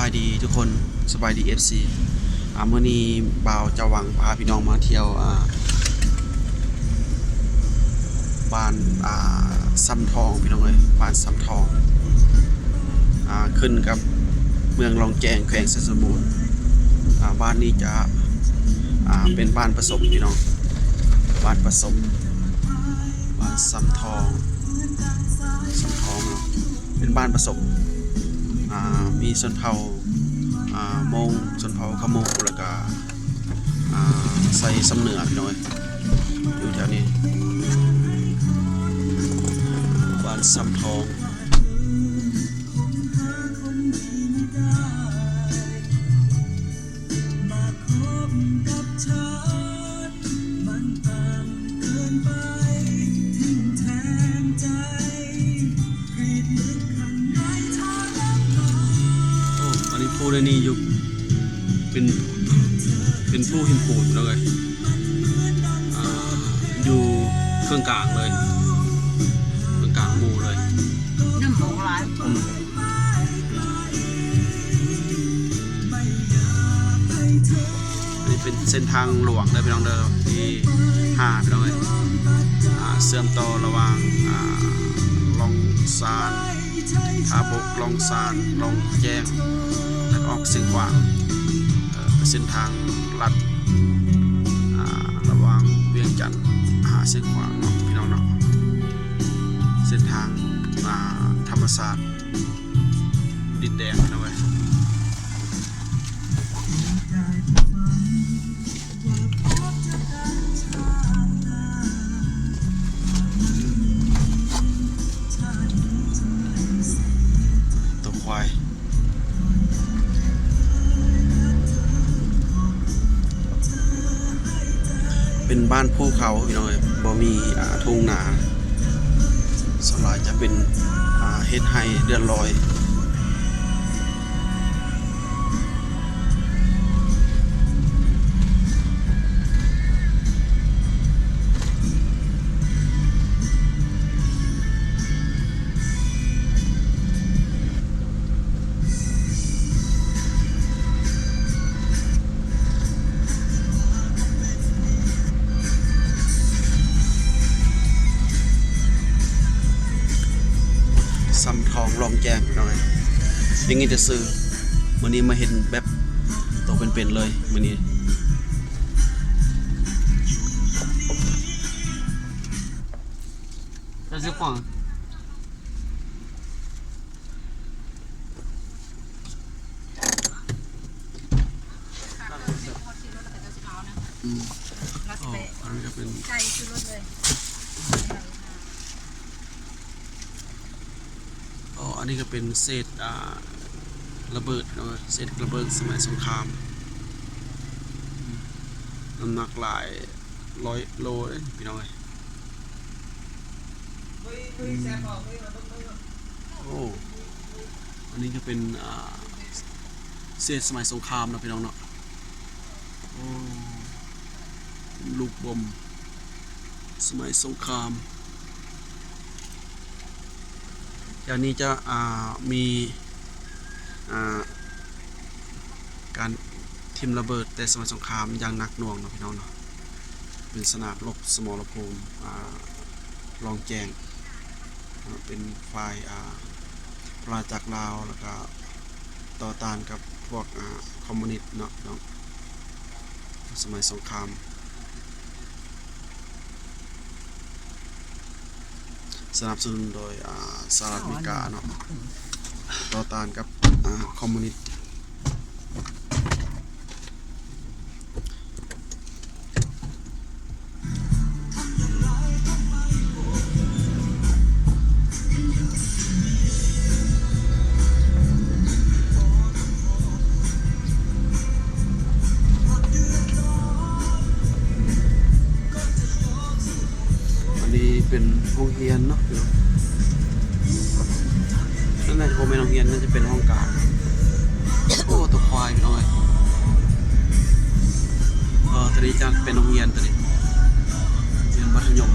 ายดีทุกคนสบายดี FC เมื่อนี้บ่าวจะหวังพาพี่น้องมาเที่ยวบ้านซ้ำทองพี่น้องเลยบ้านซ้ำทองขึ้นกับเมืองลองแจงแขวงเสสมูลบ้านนี้จะเป็นบ้านผสมพี่น้องบ้านผสมบ้านซ้ำทองเนาะเป็นบ้านผสมมีชนเผ่ามงชนเผ่าขโมกแล้วก็ใส่สำเหนือพี่น้อยอยู่แถวนี้บ้านซ้ำทองผู้ใดนี่อยู่เป็นผู้หินปูนแล้วไงอยู่เครื่องกลางเลยเครื่องกลางหมู่เลยน้ำหมูหลายนี่เป็นเส้นทางหลวงเลยพี่น้องเดิมที่5พี่น้องเลยเชื่อมต่อระหว่างลองซานท่าบกลองซานลองแจ้งออกเส้นกว้างเส้นทางลัดระหว่างเวียงจันทร์เส้นกว้างเนาะพี่น้องเนาะเส้นทางธรรมศาสตร์ดินแดงนะเว้ยตัวควายเป็นบ้านภูเขาพี่น้องบ่มีทุ่งนาสลายจะเป็นเฮ็ดไฮเดือนลอยซ้ำทองลองแจ้งหน่อยยังไงจะซื้อวันนี้มาเห็นแบบตัวเป็นๆเลยวันนี้จะซื้อของอันนี้ก็เป็นใช่ซื้อรถเลยอันนี้ก็เป็นเศษระเบิดเศษระเบิดสมัยสงครามน้ำหนักหลาย100 โลเลยพี่น้องโอ้อันนี้ก็เป็นเศษสมัยสงครามนะพี่น้องเนาะโอ้ลูกบอมสมัยสงครามเดี๋ยวนี้จะมีการทิ่มระเบิดแต่สมัยสงครามอย่างหนักหน่วงนะพี่น้องเนาะเป็นสนามรบสมรภูมิลองแจงเป็นฝ่ายปราจากลาวแล้วก็ต่อต้านกับพวกคอมมิวนิสต์เนาะสมัยสงครามสนับสนุนโดยสหรัฐอเมริกาเนาะต่อต้านกับคอมมิวนิสต์อันนี้เป็นห้องเรียนเนาะนั่นน่าจะเป็นโรงเรียนน่าจะเป็นห้องการโอ้ตัวควายพี่น้อยตอนนี้จะเป็นโรงเรียนตอนนี้เรียนมัธยม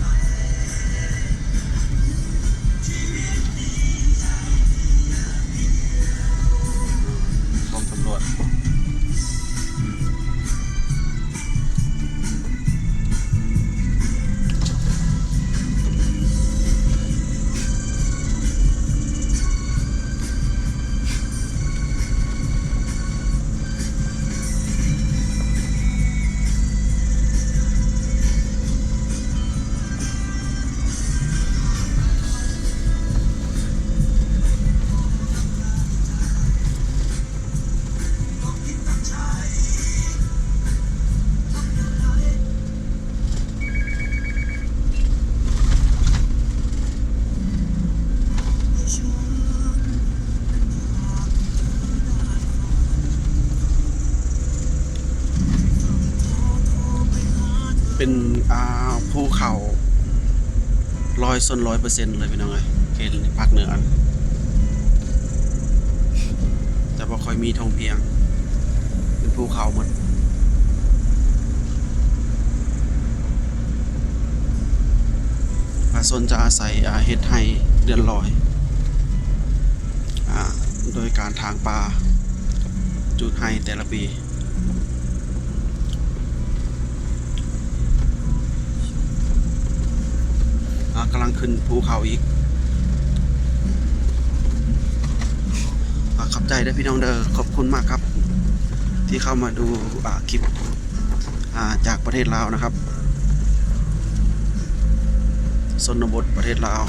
อ ภูเขา100% เลยพี่น้องเอ้ยเขตภาคเหนือแต่บ่ค่อยมีทงเพียงเป็นภูเขาหมดประชาชนจะอาศัยเฮ็ดให้เดือนลอยโดยการทางป่าจุดให้แต่ละปีกำลังขึ้นภูเขาอีกขอบใจเด้อพี่น้องเด้อขอบคุณมากครับที่เข้ามาดูคลิปจากประเทศลาวนะครับชนบทประเทศลาว